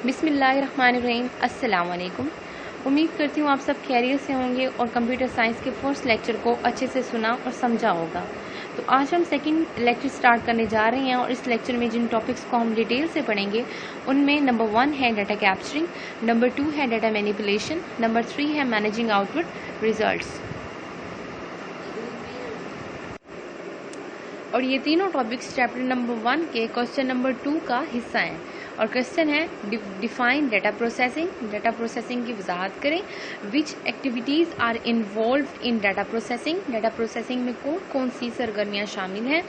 बिस्मिल्लाहिर्रहमानिर्रहीम। अस्सलाम वालेकुम। उम्मीद करती हूँ आप सब खैरियत से होंगे और कंप्यूटर साइंस के फर्स्ट लेक्चर को अच्छे से सुना और समझा होगा। तो आज हम सेकंड लेक्चर स्टार्ट करने जा रहे हैं और इस लेक्चर में जिन टॉपिक्स को हम डिटेल से पढ़ेंगे उनमें नंबर 1 है डाटा कैप्चरिंग, नंबर 2 है डाटा मैनिपुलेशन, नंबर 3 है मैनेजिंग आउटपुट रिजल्ट्स। और ये तीनों टॉपिक्स चैप्टर नंबर 1 के क्वेश्चन नंबर 2 का हिस्सा हैं। और क्वेश्चन है define data processing. Data processing की वजाहत करें। Which activities are involved in data processing. Data processing में कौन कौन सी सरगर्मियाँ शामिल हैं।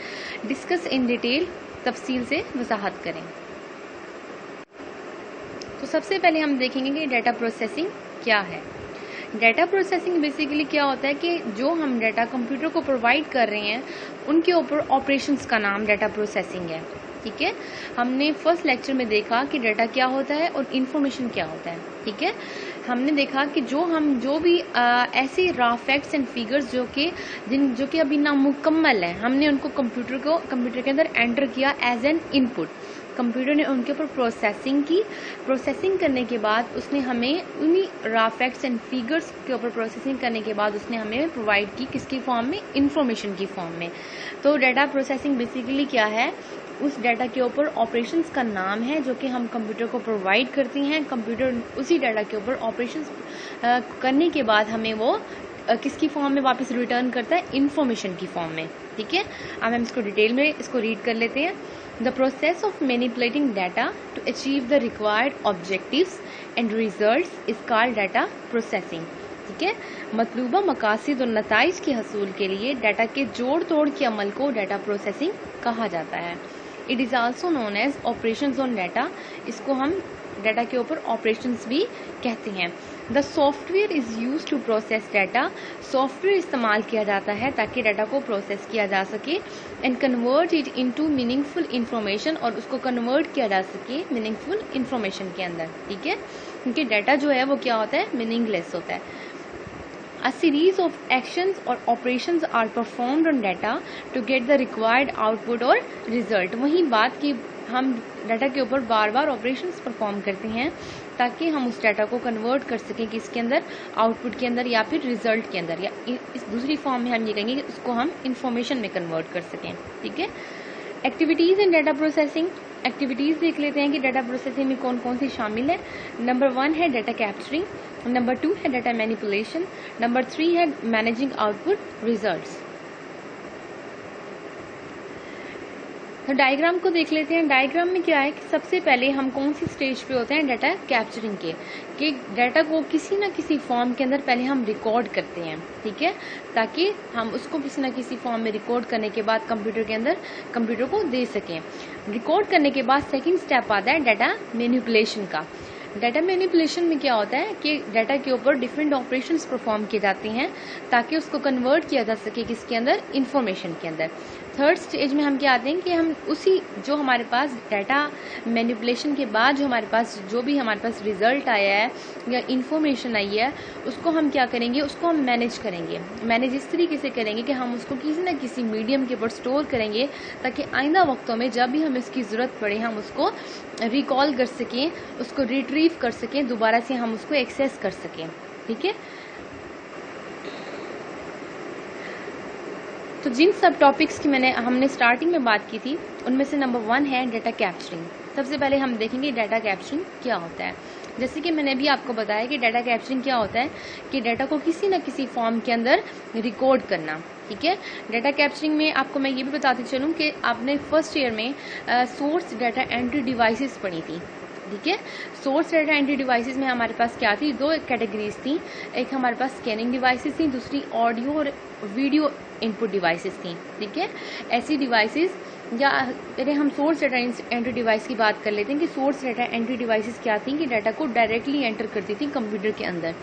डिस्कस इन डिटेल, तफसील से वजाहत करें। तो सबसे पहले हम देखेंगे कि डाटा प्रोसेसिंग क्या है। डाटा प्रोसेसिंग बेसिकली क्या होता है कि जो हम डाटा कंप्यूटर को प्रोवाइड कर रहे हैं उनके ऊपर ऑपरेशंस का नाम डाटा प्रोसेसिंग है। ठीक है, हमने फर्स्ट लेक्चर में देखा कि डाटा क्या होता है और इंफॉर्मेशन क्या होता है। ठीक है, हमने देखा कि जो भी ऐसे रॉ फैक्ट्स एंड फिगर्स जो कि अभी नामुकम्मल है, हमने उनको कंप्यूटर के अंदर एंटर किया एज एन इनपुट। कंप्यूटर ने उनके ऊपर प्रोसेसिंग की। प्रोसेसिंग करने के बाद उसने हमें उन्हीं रॉ फैक्ट्स एंड फिगर्स के ऊपर प्रोसेसिंग करने के बाद उसने हमें प्रोवाइड की किसकी फॉर्म में, इंफॉर्मेशन की फॉर्म में। तो डाटा प्रोसेसिंग बेसिकली क्या है, उस डाटा के ऊपर ऑपरेशंस का नाम है जो कि हम कंप्यूटर को प्रोवाइड करती हैं। कंप्यूटर उसी डाटा के ऊपर ऑपरेशंस करने के बाद हमें वो किसकी फॉर्म में वापस रिटर्न करता है, इंफॉर्मेशन की फॉर्म में। ठीक है, अब हम इसको डिटेल में इसको रीड कर लेते हैं। The process of manipulating data to achieve the required objectives and results is called data processing. ठीक है, मतलूबा मकासद और नताइज के हसूल के लिए डाटा के जोड़ तोड़ के अमल को डाटा प्रोसेसिंग कहा जाता है। It is also known as operations on data. इसको हम डाटा के ऊपर ऑपरेशंस भी कहते हैं। The software is use to process data. Software इस्तेमाल किया जाता है ताकि डाटा को प्रोसेस किया जा सके and convert it into meaningful information, और उसको कन्वर्ट किया जा सके मीनिंगफुल इंफॉर्मेशन के अंदर। ठीक है, क्योंकि डाटा जो है वो क्या होता है, मीनिंगलेस होता है। A series of actions or operations are performed on data to get the required output or result। वही बात कि हम डाटा के ऊपर बार बार ऑपरेशंस परफॉर्म करते हैं ताकि हम उस डाटा को कन्वर्ट कर सकें किसके अंदर, आउटपुट के अंदर या फिर रिजल्ट के अंदर, या इस दूसरी फॉर्म में हम ये कहेंगे कि उसको हम इंफॉर्मेशन में कन्वर्ट कर सकें। ठीक है, एक्टिविटीज़ इन डाटा प्रोसेसिंग। एक्टिविटीज़ देख लेते हैं कि डाटा प्रोसेसिंग में कौन कौन सी शामिल है। नंबर 1 है डाटा कैप्चरिंग, नंबर 2 है डाटा मैनिपुलेशन, नंबर 3 है मैनेजिंग आउटपुट रिजल्ट्स। तो डायग्राम को देख लेते हैं। डायग्राम में क्या है कि सबसे पहले हम कौन सी स्टेज पे होते हैं डाटा कैप्चरिंग के, कि डाटा को किसी ना किसी फॉर्म के अंदर पहले हम रिकॉर्ड करते हैं। ठीक है, ताकि हम उसको किसी ना किसी फॉर्म में रिकॉर्ड करने के बाद कंप्यूटर के अंदर कंप्यूटर को दे सकें। रिकॉर्ड करने के बाद सेकंड स्टेप आता है डाटा मैनिपुलेशन का। डाटा मैनिपुलेशन में क्या होता है कि डाटा के ऊपर डिफरेंट ऑपरेशंस परफॉर्म किए जाते हैं ताकि उसको कन्वर्ट किया जा सके किसके अंदर, इंफॉर्मेशन के अंदर। थर्ड स्टेज में हम क्या आते हैं कि हम उसी जो हमारे पास डाटा मैनिपुलेशन के बाद जो भी हमारे पास रिजल्ट आया है या इंफॉर्मेशन आई है उसको हम क्या करेंगे, उसको हम मैनेज करेंगे। मैनेज इस तरीके से करेंगे कि हम उसको किसी न किसी मीडियम के ऊपर स्टोर करेंगे ताकि आइंदा वक्तों में जब भी हमें इसकी ज़रूरत पड़े हम उसको रिकॉल कर सकें, उसको रिट्रीव कर सकें, दोबारा से हम उसको एक्सेस कर सकें। ठीक है, तो जिन सब टॉपिक्स की हमने स्टार्टिंग में बात की थी उनमें से नंबर 1 है डाटा कैप्चरिंग। सबसे पहले हम देखेंगे डाटा कैप्चरिंग क्या होता है। जैसे कि मैंने भी आपको बताया कि डाटा कैप्चरिंग क्या होता है कि डाटा को किसी न किसी फॉर्म के अंदर रिकॉर्ड करना। ठीक है, डाटा कैप्चरिंग में आपको मैं ये भी बताती चलूँ कि आपने फर्स्ट ईयर में सोर्स डाटा एंट्री डिवाइसेस पढ़ी थी। ठीक है, सोर्स डाटा एंट्री डिवाइसेस में हमारे पास क्या थी, 2 कैटेगरीज थी। एक हमारे पास स्कैनिंग डिवाइसेस थी, दूसरी ऑडियो और वीडियो इनपुट डिवाइसेस थी। ठीक है, ऐसी डिवाइसेस, या पहले हम सोर्स डाटा एंट्री डिवाइस की बात कर लेते हैं कि सोर्स डाटा एंट्री डिवाइसेस क्या थी कि डाटा को डायरेक्टली एंटर करती थी कंप्यूटर के अंदर।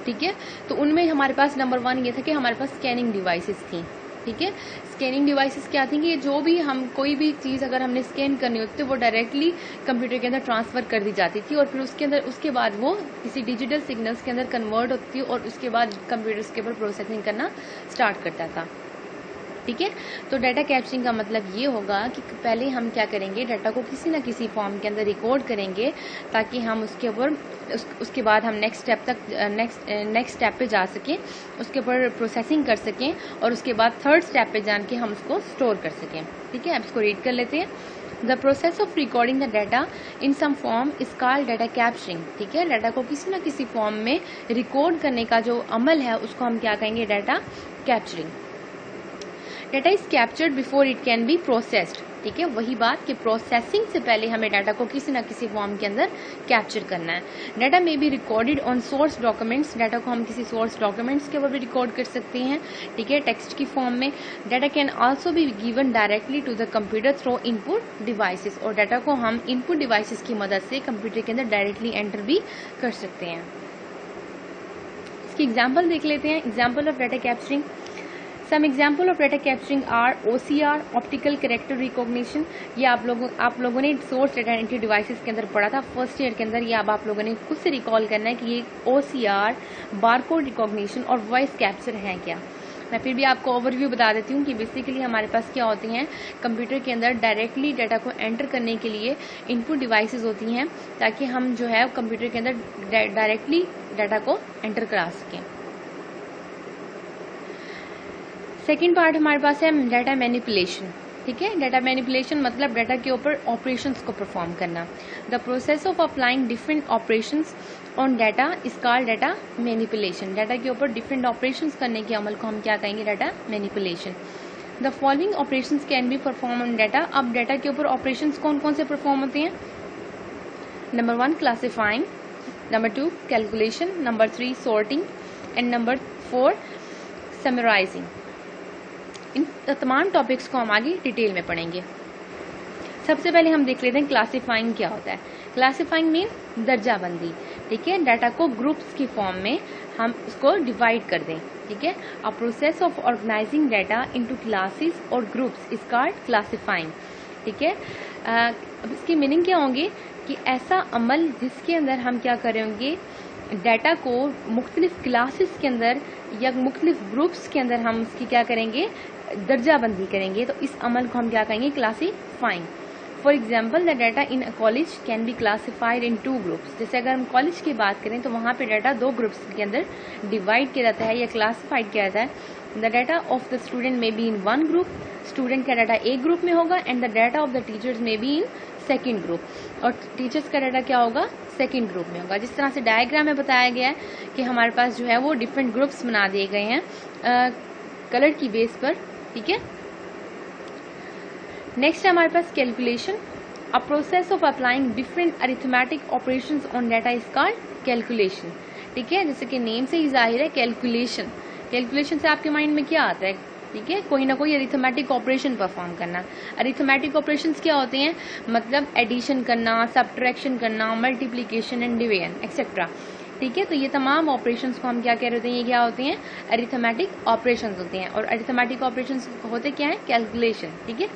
ठीक है, तो उनमें हमारे पास नंबर 1 ये था कि हमारे पास स्कैनिंग डिवाइसेस थी। ठीक है, स्कैनिंग डिवाइसेस क्या थी कि जो भी हम कोई भी चीज़ अगर हमने स्कैन करनी होती तो वो डायरेक्टली कंप्यूटर के अंदर ट्रांसफ़र कर दी जाती थी और फिर उसके बाद वो किसी डिजिटल सिग्नल्स के अंदर कन्वर्ट होती थी और उसके बाद कंप्यूटर उसके ऊपर प्रोसेसिंग करना स्टार्ट करता था। ठीक है। तो डाटा कैप्चरिंग का मतलब ये होगा कि पहले हम क्या करेंगे, डाटा को किसी न किसी फॉर्म के अंदर रिकॉर्ड करेंगे ताकि हम उसके ऊपर उसके बाद हम नेक्स्ट स्टेप पे जा सकें, उसके ऊपर प्रोसेसिंग कर सकें और उसके बाद थर्ड स्टेप पे जान के हम उसको स्टोर कर सकें। ठीक है, अब इसको रीड कर लेते हैं। The process of recording the data in some form is called data capturing. ठीक है, डाटा को किसी न किसी फॉर्म में रिकॉर्ड करने का जो अमल है उसको हम क्या कहेंगे, data capturing. Data is captured before it can be processed. ठीक है, वही बात कि प्रोसेसिंग से पहले हमें डाटा को किसी न किसी फॉर्म के अंदर कैप्चर करना है। Data may be recorded on source documents. Data को हम किसी सोर्स डॉक्यूमेंट्स के ऊपर भी रिकॉर्ड कर सकते हैं। ठीक है, टेक्स्ट की फॉर्म में। Data can also be given directly to the computer through input devices. और डाटा को हम इनपुट डिवाइसेस की मदद से कंप्यूटर के अंदर डायरेक्टली एंटर भी कर सकते हैं। इसकी एग्जाम्पल देख लेते हैं। Example of data capturing. Some example of data capturing are OCR, optical character recognition। ये आप लोगों ने सोर्स डाटा एंट्री डिवाइसेस के अंदर पढ़ा था फर्स्ट ईयर के अंदर। ये अब आप लोगों ने खुद से रिकॉल करना है कि ये OCR, बारकोड रिकॉग्निशन और वॉइस कैप्चर है क्या। मैं फिर भी आपको ओवरव्यू बता देती हूँ कि बेसिकली हमारे पास क्या होती हैं, कंप्यूटर के अंदर डायरेक्टली डाटा को एंटर करने के लिए इनपुट डिवाइसेस होती हैं ताकि हम जो है कंप्यूटर के अंदर डायरेक्टली डाटा को एंटर करा सकें। सेकेंड पार्ट हमारे पास है डाटा मैनिपुलेशन। ठीक है, डाटा मैनिपुलेशन मतलब डाटा के ऊपर ऑपरेशंस को परफॉर्म करना। The process of applying different operations on data is called data manipulation. Data के ऊपर डिफरेंट ऑपरेशंस करने के अमल को हम क्या कहेंगे, data manipulation. The following operations can be performed on data. अब डाटा के ऊपर ऑपरेशंस कौन कौन से परफॉर्म होते हैं। Number 1 classifying, number 2 calculation, number 3 sorting and number 4 summarising. इन तमाम टॉपिक्स को हम आगे डिटेल में पढ़ेंगे। सबसे पहले हम देख लेते हैं क्लासिफाइंग क्या होता है। क्लासिफाइंग मीन दर्जाबंदी। ठीक है, डाटा को ग्रुप्स की फॉर्म में हम उसको डिवाइड कर दें। ठीक है, a process of organising data into classes और ग्रुप्स इज कॉल्ड क्लासिफाइंग। ठीक है, अब इसकी मीनिंग क्या होंगे कि ऐसा अमल जिसके अंदर हम क्या करेंगे, डाटा को मुख्तलिफ क्लासेस के अंदर या मुख्तलिफ ग्रुप्स के अंदर हम उसकी क्या करेंगे, दर्जाबंदी करेंगे। तो इस अमल को हम क्या कहेंगे, classifying. For example the data in a college can be classified in 2 groups. जैसे अगर हम कॉलेज की बात करें तो वहाँ पे डाटा 2 ग्रुप्स के अंदर डिवाइड किया जाता है या क्लासिफाइड किया जाता है। The data of the student में बी इन 1 ग्रुप। स्टूडेंट का डाटा एक ग्रुप में होगा and the data of the teachers में बी इन सेकेंड ग्रुप। और टीचर्स का डाटा क्या होगा, सेकेंड ग्रुप में होगा। जिस तरह से डायग्राम में बताया गया है कि हमारे पास जो है वो डिफरेंट ग्रुप्स बना दिए गए हैं कलर की बेस पर। ठीक है, नेक्स्ट है हमारे पास calculation. A process of applying different arithmetic operations on data is called calculation. ठीक है, जैसे कि नेम से ही जाहिर है कैलकुलेशन। कैलकुलेशन से आपके माइंड में क्या आता है, ठीक है, कोई ना कोई अरिथमेटिक ऑपरेशन परफॉर्म करना। अरिथमेटिक ऑपरेशंस क्या होते हैं, मतलब एडिशन करना, सब्ट्रैक्शन करना, मल्टीप्लिकेशन एंड डिवीजन एक्सेट्रा। ठीक है, तो ये तमाम ऑपरेशंस को हम क्या कह रहे होते हैं, ये क्या होते हैं, अरिथमेटिक ऑपरेशंस होते हैं। और अरिथमेटिक ऑपरेशंस होते क्या है, कैलकुलेशन। ठीक है,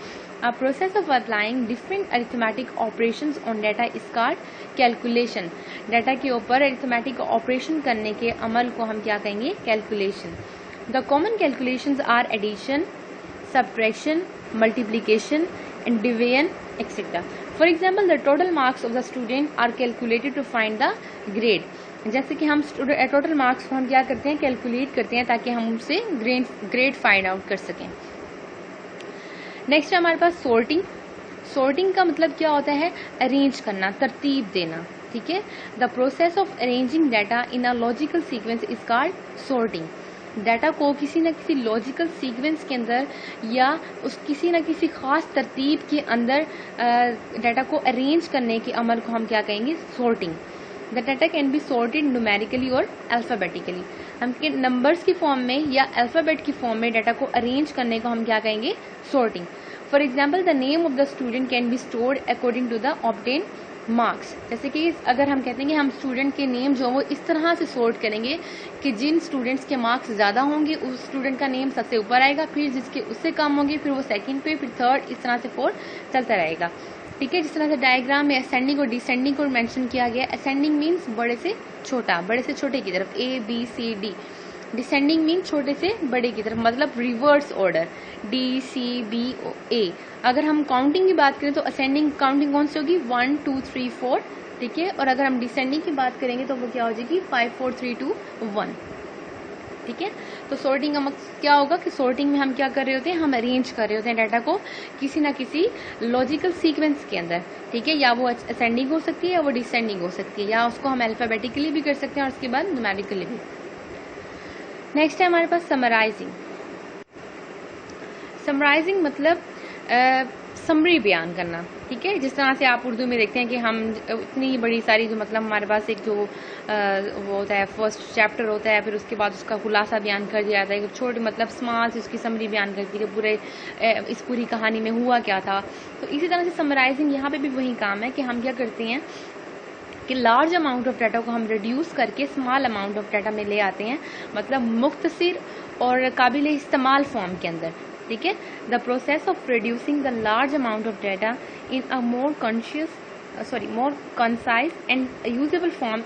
a process of applying different arithmetic operations on data is called calculation. Data के ऊपर अरिथमेटिक ऑपरेशन करने के अमल को हम क्या कहेंगे, calculation. The common calculations are addition, subtraction, multiplication and division, etc. For example, the total marks of the student are calculated to find the grade. जैसे कि हम टोटल मार्क्स को हम क्या करते हैं, कैलकुलेट करते हैं ताकि हम उससे ग्रेड फाइंड आउट कर सकें। नेक्स्ट है हमारे पास सॉर्टिंग। सॉर्टिंग का मतलब क्या होता है, अरेंज करना, तरतीब देना। ठीक है, the process of arranging data in a logical sequence is called sorting. Data को किसी न किसी लॉजिकल सीक्वेंस के अंदर या उस किसी न किसी खास तरतीब के अंदर डाटा को अरेंज करने के अमल को हम क्या कहेंगे, sorting. The data can be sorted numerically और अल्फाबेटिकली। हम नंबर्स की फॉर्म में या अल्फाबेट की फॉर्म में डाटा को अरेंज करने को हम क्या कहेंगे, sorting. For example the name of the student can be stored according to the obtain marks. जैसे कि अगर हम कहते हैं कि हम स्टूडेंट के नेम जो वो इस तरह से सॉर्ट करेंगे कि जिन स्टूडेंट्स के मार्क्स ज़्यादा होंगे उस स्टूडेंट का नेम सबसे ऊपर आएगा, फिर जिसके उससे कम होंगे फिर वो सेकंड पे, फिर थर्ड, इस तरह से फोर्थ चलता रहेगा। ठीक है, जिस तरह से डायग्राम में असेंडिंग और डिसेंडिंग को मेंशन किया गया। असेंडिंग मीन्स बड़े से छोटा, बड़े से छोटे की तरफ, A B C D। Descending mean छोटे से बड़े की तरफ, मतलब रिवर्स ऑर्डर, DCBA। अगर हम काउंटिंग की बात करें तो असेंडिंग काउंटिंग कौन सी होगी, 1 2 3 4, ठीक है। और अगर हम डिसेंडिंग की बात करेंगे तो वो क्या हो जाएगी, 5 4 3 2 1, ठीक है। तो सॉर्टिंग का क्या होगा कि सॉर्टिंग में हम क्या कर रहे होते हैं, हम अरेंज कर रहे होते हैं डाटा को किसी ना किसी लॉजिकल सीक्वेंस के अंदर, ठीक है। या वो असेंडिंग हो सकती है या वो डिसेंडिंग हो सकती है, या उसको हम अल्फाबेटिकली भी कर सकते हैं और उसके बाद न्यूमेरिकली भी। नेक्स्ट है हमारे पास समराइजिंग। समराइजिंग मतलब समरी बयान करना, ठीक है। जिस तरह से आप उर्दू में देखते हैं कि हम इतनी बड़ी सारी जो मतलब हमारे पास एक जो वो होता है फर्स्ट चैप्टर होता है, फिर उसके बाद उसका खुलासा बयान कर दिया जाता है, छोटी मतलब स्मॉल से उसकी समरी बयान करती है कि पूरे इस पूरी कहानी में हुआ क्या था। तो इसी तरह से समराइजिंग यहाँ पे भी वही काम है कि हम क्या करते हैं कि लार्ज अमाउंट ऑफ डाटा को हम रिड्यूस करके स्मॉल अमाउंट ऑफ डाटा में ले आते हैं, मतलब मुख्तसर और काबिल इस्तेमाल फॉर्म के अंदर, ठीक है। The process of reducing the large amount of data in a more concise and usable form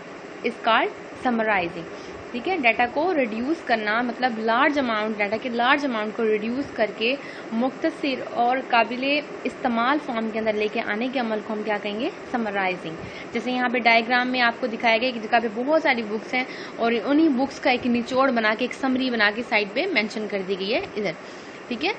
is called summarising, ठीक है। डाटा को रिड्यूस करना मतलब लार्ज अमाउंट, डाटा के लार्ज अमाउंट को रिड्यूस करके मुख्तसर और काबिल इस्तेमाल फॉर्म के अंदर लेके आने के अमल को हम क्या कहेंगे, समराइजिंग। जैसे यहाँ पे डायग्राम में आपको दिखाया गया कि जगह पे बहुत सारी बुक्स हैं और उन्हीं बुक्स का एक निचोड़ बना के, एक समरी बना के साइड पे मेंशन कर दी गई है इधर, ठीक है।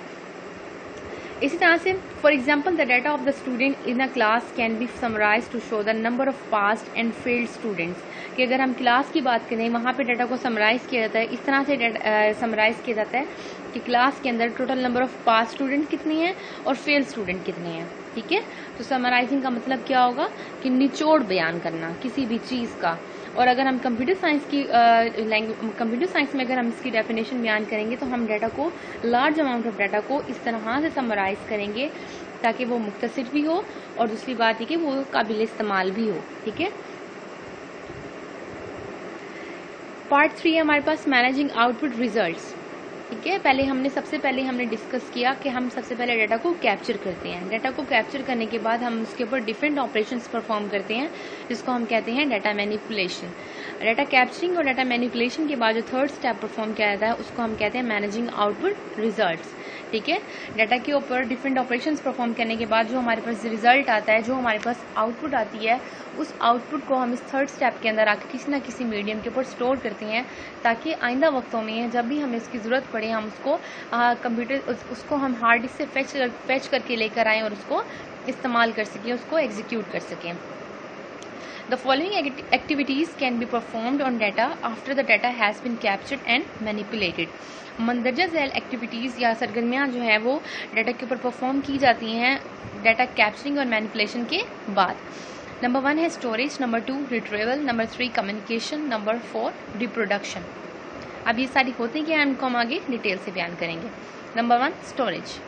इसी तरह से for example the data of the student in a class can be summarise to show the number of passed and failed students, कि अगर हम क्लास की बात करें वहाँ पे डाटा को समराइज किया जाता है, इस तरह से समराइज किया जाता है कि क्लास के अंदर total number of pass student कितने हैं और फेल स्टूडेंट कितने हैं, ठीक है। तो समराइजिंग का मतलब क्या होगा कि निचोड़ बयान करना किसी भी चीज़ का। और अगर हम कंप्यूटर साइंस में अगर हम इसकी डेफिनेशन बयान करेंगे तो हम डाटा को, लार्ज अमाउंट ऑफ डाटा को इस तरह से समराइज करेंगे ताकि वो मुख्तसर भी हो और दूसरी बात है कि वो काबिल इस्तेमाल भी हो, ठीक है। पार्ट 3 है हमारे पास मैनेजिंग आउटपुट रिजल्ट्स, ठीक है। सबसे पहले हमने डिस्कस किया कि हम सबसे पहले डाटा को कैप्चर करते हैं। डाटा को कैप्चर करने के बाद हम उसके ऊपर डिफरेंट ऑपरेशंस परफॉर्म करते हैं जिसको हम कहते हैं डाटा मैनिपुलेशन। डाटा कैप्चरिंग और डाटा मैनिपुलेशन के बाद जो थर्ड स्टेप परफॉर्म किया जाता है उसको हम कहते हैं मैनेजिंग आउटपुट रिजल्ट्स, ठीक है। डाटा के ऊपर डिफरेंट ऑपरेशंस परफॉर्म करने के बाद जो हमारे पास रिजल्ट आता है, जो हमारे पास आउटपुट आती है, उस आउटपुट को हम इस थर्ड स्टेप के अंदर आके किसी ना किसी मीडियम के ऊपर स्टोर करते हैं ताकि आइंदा वक्तों में जब भी हमें इसकी ज़रूरत पड़े हम उसको उसको हम हार्ड डिस्क से फैच करके लेकर आएँ और उसको इस्तेमाल कर सकें, उसको एग्जीक्यूट कर सकें। The following activities can be performed on data after the data has been captured and manipulated. मंदरजा झैल एक्टिविटीज़ या सरगर्मियाँ जो हैं वो डाटा के ऊपर परफॉर्म की जाती हैं डाटा कैप्चरिंग और मैनिपुलेशन के बाद। नंबर 1 है storage, number 2 retrieval, number 3 communication, number 4 reproduction. अब ये सारी होती क्या, इनको हम आगे डिटेल से बयान करेंगे। Number 1 storage.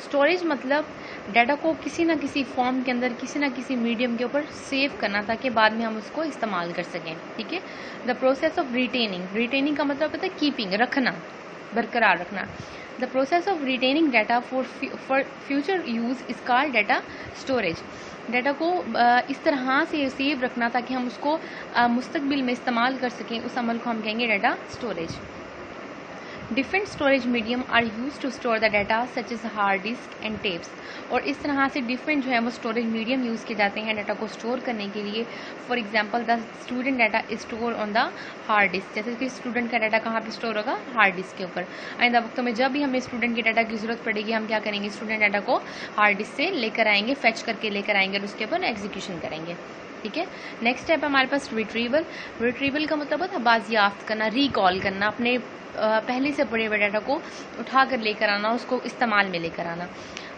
स्टोरेज मतलब डाटा को किसी ना किसी फॉर्म के अंदर, किसी ना किसी मीडियम के ऊपर सेव करना ताकि बाद में हम उसको इस्तेमाल कर सकें, ठीक है। The process of retaining, retaining का मतलब होता है कीपिंग, रखना, बरकरार रखना। The process of retaining data for future use is called data storage. Data को इस तरह से सेव रखना ताकि हम उसको मुस्तकबिल में इस्तेमाल कर सकें, उस अमल को हम कहेंगे data storage. Different storage medium are use to store the data such as hard disk and tapes. और इस तरह से डिफरेंट जो है वो स्टोरेज मीडियम यूज़ किए जाते हैं डाटा को स्टोर करने के लिए। For example the student data is store on the hard disc, जैसे कि स्टूडेंट का डाटा कहाँ पे स्टोर होगा, हार्ड डिस्क के ऊपर। आइंदा वक्तों में जब भी हमें स्टूडेंट के डाटा की जरूरत पड़ेगी हम क्या करेंगे, स्टूडेंट डाटा को हार्ड डिस्क से लेकर आएंगे, फेच करके लेकर आएंगे और उसके ऊपर एग्जीक्यूशन करेंगे, ठीक है। नेक्स्ट स्टेप हमारे पास रिट्रीवल। रिट्रीवल का मतलब होता है बाजियाफ्त करना, रिकॉल करना, अपने पहले से पड़े हुए डाटा को उठा कर लेकर आना, उसको इस्तेमाल में लेकर आना।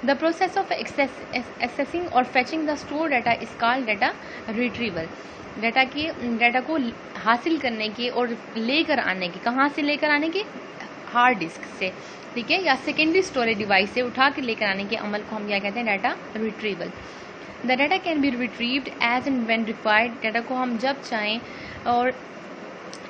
द प्रोसेस ऑफ एक्सेसिंग और fetching the store data is called data retrieval. Data को हासिल करने के और लेकर आने के, कहाँ से लेकर आने के, हार्ड डिस्क से, ठीक है, या सेकेंडरी स्टोरेज डिवाइस से उठा कर लेकर आने के अमल को हम क्या कहते हैं, data retrieval. The data can be retrieved as and when required. Data को हम जब चाहें और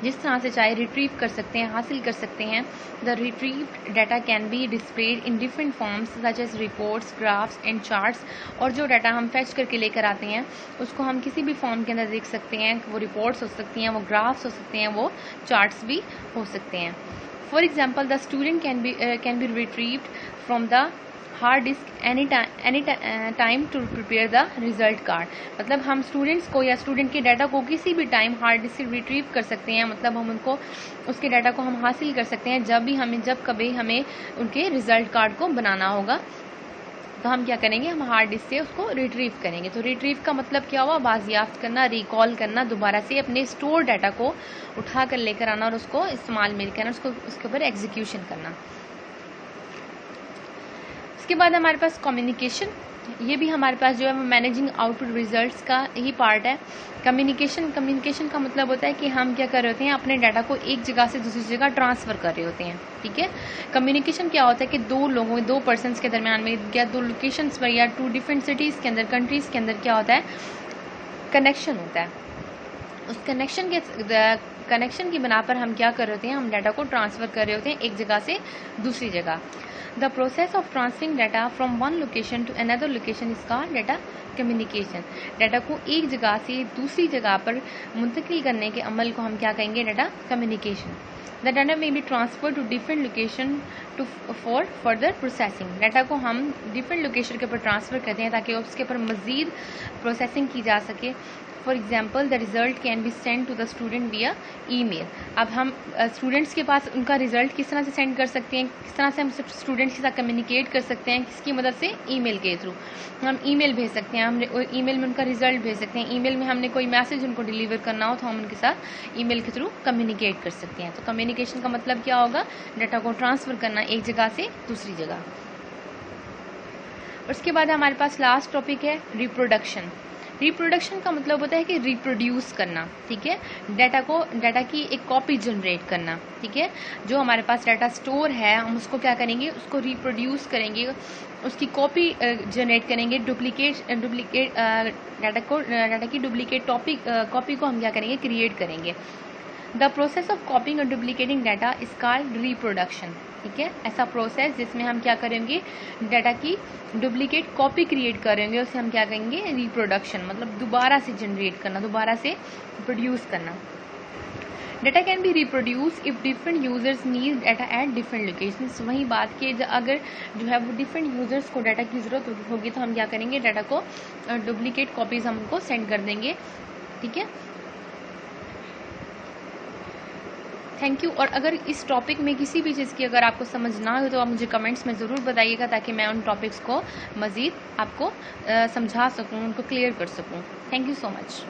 जिस तरह से चाहे रिट्रीव कर सकते हैं, हासिल कर सकते हैं। The retrieved data can be displayed in different forms such as reports, graphs and charts. और जो डाटा हम फैच करके लेकर आते हैं उसको हम किसी भी फॉर्म के अंदर देख सकते हैं। वो रिपोर्ट्स हो सकती हैं, वो ग्राफ्स हो सकते हैं, वो चार्ट्स भी हो सकते हैं। For example, the student can be retrieved from the hard disk any time to prepare the result card. मतलब हम स्टूडेंट्स को या स्टूडेंट के डाटा को किसी भी टाइम हार्ड डिस्क से रिट्रीव कर सकते हैं। मतलब हम उनको उसके डाटा को हम हासिल कर सकते हैं जब कभी हमें उनके रिजल्ट कार्ड को बनाना होगा तो हम क्या करेंगे, हम हार्ड डिस्क से उसको रिट्रीव करेंगे। तो रिट्रीव का मतलब क्या हुआ, बाजियाफ्त करना, रिकॉल करना, दोबारा से अपने स्टोर डाटा को उठा कर लेकर आना और उसको इस्तेमाल में करना, उसके ऊपर एग्जीक्यूशन करना। इसके बाद हमारे पास कम्युनिकेशन। ये भी हमारे पास जो है मैनेजिंग आउटपुट रिजल्ट्स का ही पार्ट है। कम्युनिकेशन का मतलब होता है कि हम क्या कर रहे होते हैं, अपने डाटा को एक जगह से दूसरी जगह ट्रांसफर कर रहे होते हैं। ठीक है, कम्युनिकेशन क्या होता है कि दो पर्सन्स के दरमियान में या दो लोकेशंस पर या 2 डिफरेंट सिटीज़ के अंदर, कंट्रीज़ के अंदर क्या होता है, कनेक्शन होता है। उस कनेक्शन की बना पर हम क्या कर रहे होते हैं, हम डाटा को ट्रांसफर कर रहे होते हैं एक जगह से दूसरी जगह। The process of transferring data from one location to another location is called data communication. Data को एक जगह से दूसरी जगह पर मुंतकिल करने के अमल को हम क्या कहेंगे, data communication. The data may be transfer to different location for further processing. Data को हम डिफरेंट लोकेशन के ऊपर ट्रांसफर करते हैं ताकि उसके ऊपर मजीद प्रोसेसिंग की जा सके। For example, the result can be send to the student via email. अब हम स्टूडेंट्स के पास उनका रिजल्ट किस तरह से सेंड कर सकते हैं, किस तरह से हम स्टूडेंट्स के साथ कम्युनिकेट कर सकते हैं, किसकी मदद से, ईमेल के थ्रू। हम ईमेल भेज सकते हैं, हम ईमेल में उनका रिजल्ट भेज सकते हैं। ईमेल में हमने कोई मैसेज उनको डिलीवर करना हो तो हम उनके साथ ईमेल के थ्रू कम्युनिकेट कर सकते हैं। तो कम्युनिकेशन का मतलब क्या होगा, डाटा को ट्रांसफर करना एक जगह से दूसरी जगह। उसके बाद हमारे पास लास्ट टॉपिक है रिप्रोडक्शन। रिप्रोडक्शन का मतलब होता है कि रिप्रोड्यूस करना। ठीक है, डाटा की एक कॉपी जनरेट करना। ठीक है, जो हमारे पास डाटा स्टोर है हम उसको क्या करेंगे, उसको रिप्रोड्यूस करेंगे, उसकी कॉपी जनरेट करेंगे। डाटा की डुप्लीकेट कॉपी को हम क्या करेंगे, क्रिएट करेंगे। द प्रोसेस ऑफ कॉपिंग और duplicating data is called reproduction. ठीक है, ऐसा प्रोसेस जिसमें हम क्या करेंगे, डाटा की डुप्लीकेट कॉपी क्रिएट करेंगे, उसे हम क्या कहेंगे, रिप्रोडक्शन। मतलब दोबारा से जनरेट करना, दोबारा से प्रोड्यूस करना। Data can B reproduce if different users need data at different locations. वही बात कि अगर जो है वो डिफरेंट यूजर्स को डाटा की जरूरत होगी तो हम क्या करेंगे, डाटा को डुप्लीकेट कॉपीज हम उनको सेंड कर देंगे। ठीक है, थैंक यू। और अगर इस टॉपिक में किसी भी चीज़ की अगर आपको समझ ना हो तो आप मुझे कमेंट्स में ज़रूर बताइएगा ताकि मैं उन टॉपिक्स को मज़ीद आपको समझा सकूं, उनको क्लियर कर सकूं। Thank you so much.